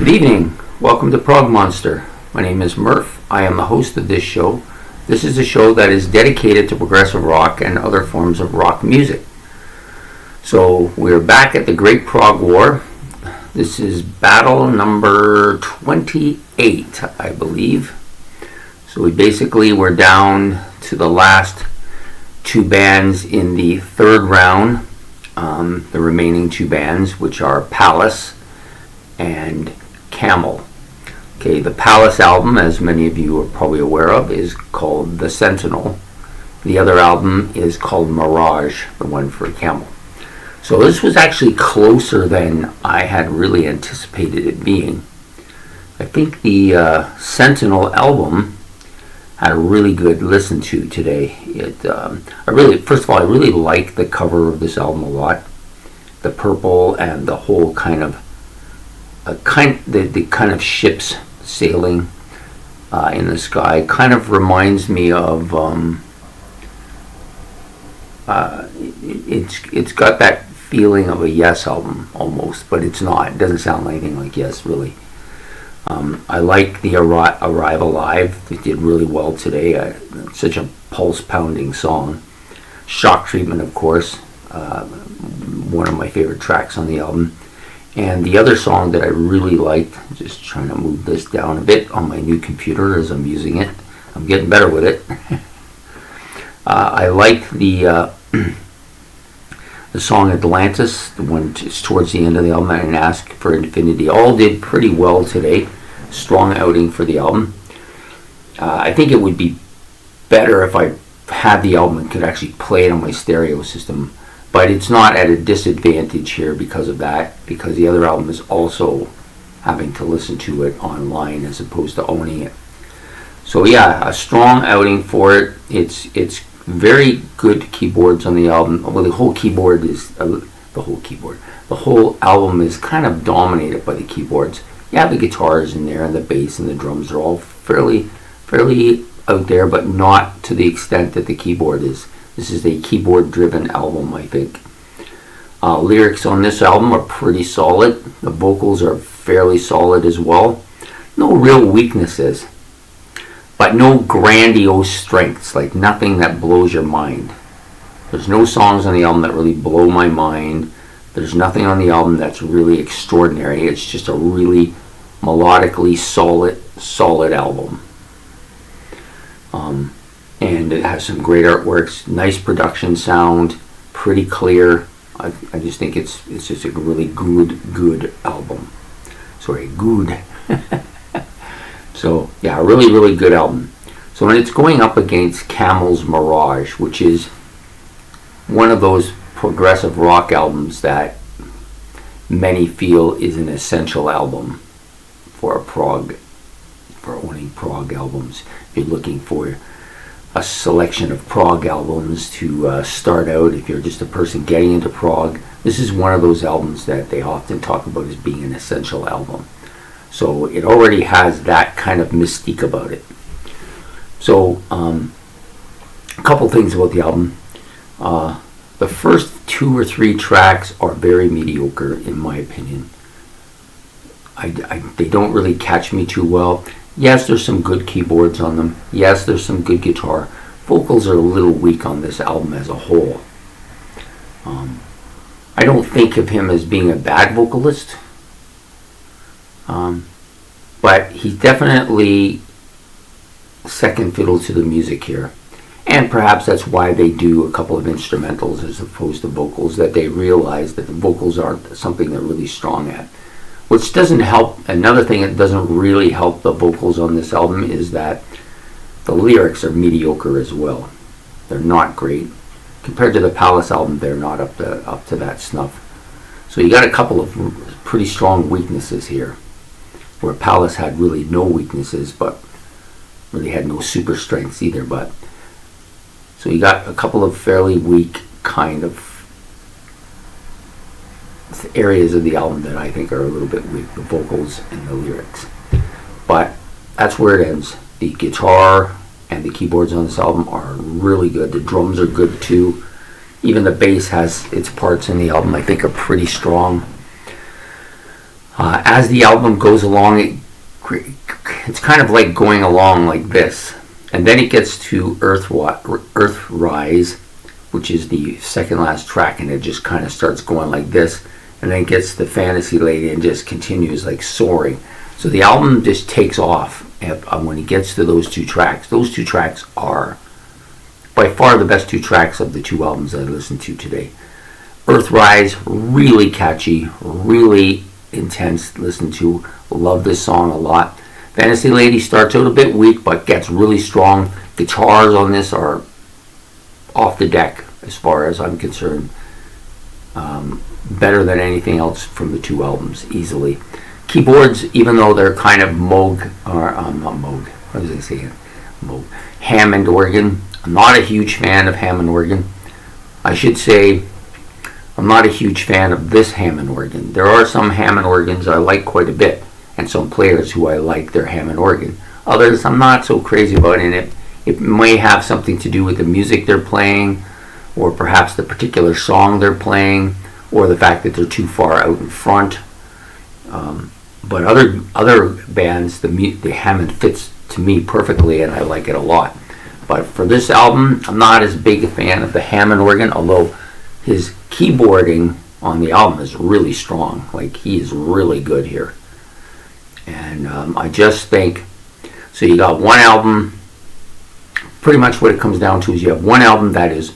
Good evening. Welcome to Prog Monster. My name is Murph. I am the host of this show. This is a show that is dedicated to progressive rock and other forms of rock music. So we're back at the Great Prog War. This is battle number 28, I believe. So we're down to the last two bands in the third round. The remaining two bands, which are Pallas and Camel. Okay, the Pallas album, as many of you are probably aware of, is called The Sentinel. The other album is called Mirage, the one for Camel. So this was actually closer than I had really anticipated it being. I think the Sentinel album had a really good listen to today. First of all, I really like the cover of this album a lot. The purple and the whole kind of the kind of ships sailing in the sky kind of reminds me of it's got that feeling of a Yes album almost, but it's not. It doesn't sound anything like Yes, really. I like the Arrive Alive. They did really well today. Such a pulse-pounding song. Shock Treatment, of course, one of my favorite tracks on the album. And the other song that I really liked, just trying to move this down a bit on my new computer as I'm using it. I'm getting better with it. I like the song Atlantis, the one towards the end of the album, and Ask for Infinity. All did pretty well today. Strong outing for the album. I think it would be better if I had the album and could actually play it on my stereo system. But it's not at a disadvantage here because of that, because the other album is also having to listen to it online as opposed to owning it. So yeah, a strong outing for it. It's very good keyboards on the album. Well, the whole album is kind of dominated by the keyboards. Yeah, the guitars in there and the bass and the drums are all fairly out there, but not to the extent that the keyboard is. This is a keyboard-driven album, I think. Lyrics on this album are pretty solid. The vocals are fairly solid as well. No real weaknesses, but no grandiose strengths, like nothing that blows your mind. There's no songs on the album that really blow my mind. There's nothing on the album that's really extraordinary. It's just a really melodically solid album. And it has some great artworks, nice production sound, pretty clear. I just think it's just a really good album. Sorry, good. So yeah, a really good album. So when it's going up against Camel's Mirage, which is one of those progressive rock albums that many feel is an essential album for owning prog albums. If you're looking for a selection of prog albums to start out, if you're just a person getting into prog, this is one of those albums that they often talk about as being an essential album. So it already has that kind of mystique about it. So a couple things about the album. The first 2 or 3 tracks are very mediocre in my opinion. They don't really catch me too well. Yes, there's some good keyboards on them. Yes, there's some good guitar. Vocals are a little weak on this album as a whole. I don't think of him as being a bad vocalist. But he's definitely second fiddle to the music here. And perhaps that's why they do a couple of instrumentals as opposed to vocals, that they realize that the vocals aren't something they're really strong at. Which doesn't help. Another thing that doesn't really help the vocals on this album is that the lyrics are mediocre as well. They're not great. Compared to the Pallas album, they're not up to that snuff. So you got a couple of pretty strong weaknesses here, where Pallas had really no weaknesses, but really had no super strengths either. But so you got a couple of fairly weak kind of areas of the album that I think are a little bit weak, the vocals and the lyrics. But that's where it ends. The guitar and the keyboards on this album are really good. The drums are good too. Even the bass has its parts in the album I think are pretty strong. As the album goes along, it's kind of like going along like this. And then it gets to Earthrise, which is the second last track, and it just kind of starts going like this. And then it gets to Fantasy Lady and just continues like soaring. So the album just takes off when he gets to those two tracks. Those two tracks are by far the best two tracks of the two albums I listened to today. Earthrise, really catchy, really intense to listen to. Love this song a lot. Fantasy Lady starts out a bit weak but gets really strong. Guitars on this are off the deck as far as I'm concerned. Better than anything else from the two albums, easily. Keyboards, even though they're kind of Moog, or not Moog, what was I saying? Moog. Hammond organ. I'm not a huge fan of Hammond organ. I should say I'm not a huge fan of this Hammond organ. There are some Hammond organs I like quite a bit, and some players who I like their Hammond organ. Others I'm not so crazy about, and it may have something to do with the music they're playing, or perhaps the particular song they're playing, or the fact that they're too far out in front. But other bands, the Hammond fits to me perfectly, and I like it a lot. But for this album, I'm not as big a fan of the Hammond organ, although his keyboarding on the album is really strong. Like, he is really good here. And I just think, so you got one album, pretty much what it comes down to is you have one album that is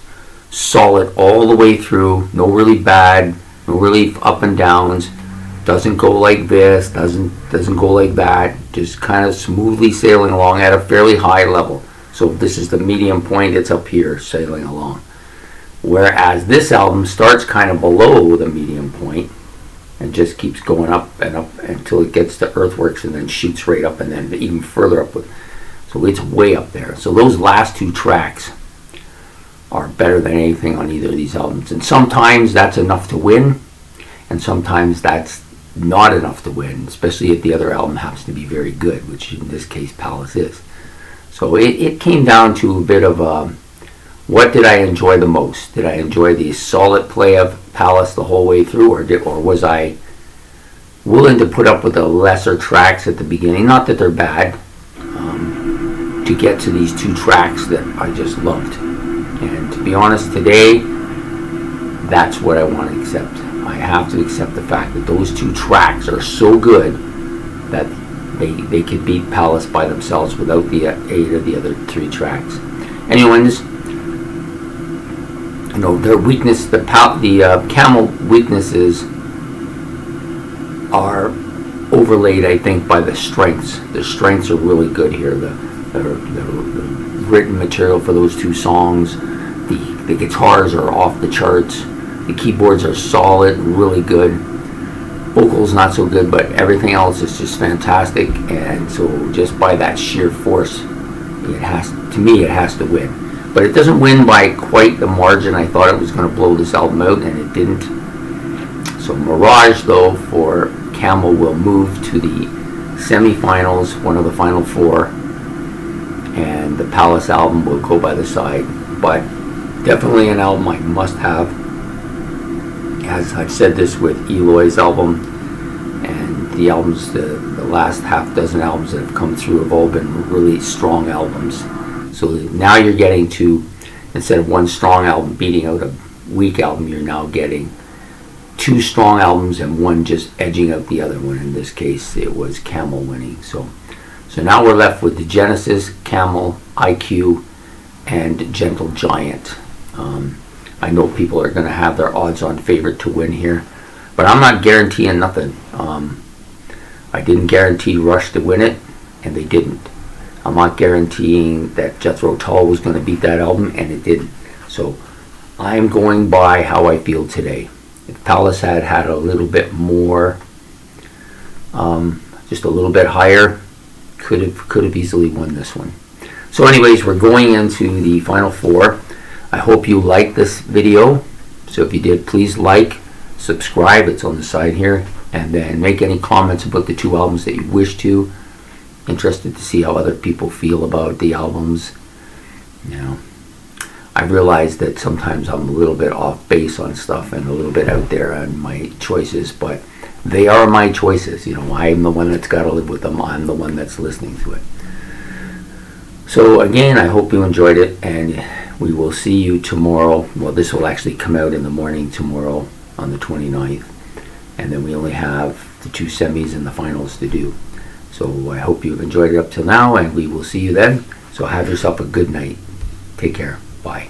solid all the way through, no really bad, no really up and downs, doesn't go like this, doesn't go like that, just kind of smoothly sailing along at a fairly high level. So if this is the medium point, it's up here sailing along. Whereas this album starts kind of below the medium point and just keeps going up and up until it gets to Earthworks and then shoots right up and then even further up. So it's way up there. So those last two tracks are better than anything on either of these albums. And sometimes that's enough to win, and sometimes that's not enough to win, especially if the other album happens to be very good, which in this case Pallas is. So it came down to a bit of what did I enjoy the most? Did I enjoy the solid play of Pallas the whole way through, or was I willing to put up with the lesser tracks at the beginning? Not that they're bad, to get to these two tracks that I just loved. And to be honest, today, that's what I want to accept. I have to accept the fact that those two tracks are so good that they could beat Pallas by themselves without the aid of the other three tracks. Anyways, you know, their weakness, the Camel weaknesses are overlaid, I think, by the strengths. The strengths are really good here. The written material for those two songs, the guitars are off the charts. The keyboards are solid, really good. Vocals not so good, but everything else is just fantastic. And so just by that sheer force, it has to win. But it doesn't win by quite the margin I thought it was going to blow this album out, and it didn't. So Mirage, though, for Camel will move to the semifinals, one of the final four, and the Pallas album will go by the side. But definitely an album I must have. As I've said this with Eloy's album, and the albums, the last half dozen albums that have come through have all been really strong albums. So now you're getting to, instead of one strong album beating out a weak album, you're now getting two strong albums and one just edging out the other one. In this case, it was Camel winning. So now we're left with the Genesis, Camel, IQ, and Gentle Giant. I know people are going to have their odds-on favorite to win here, but I'm not guaranteeing nothing. I didn't guarantee Rush to win it, and they didn't. I'm not guaranteeing that Jethro Tull was going to beat that album, and it didn't. So I'm going by how I feel today. If Pallas had a little bit more, just a little bit higher, could have easily won this one. So anyways, we're going into the final four. I hope you liked this video. So if you did, please like, subscribe, it's on the side here, and then make any comments about the two albums that you wish to. Interested to see how other people feel about the albums. You know, I realize that sometimes I'm a little bit off base on stuff and a little bit out there on my choices, but they are my choices. I'm the one that's got to live with them. I'm the one that's listening to it. So again, I hope you enjoyed it, and we will see you tomorrow. Well, this will actually come out in the morning tomorrow on the 29th, and then we only have the 2 semis and the finals to do. So I hope you've enjoyed it up till now, and we will see you then. So have yourself a good night. Take care. Bye.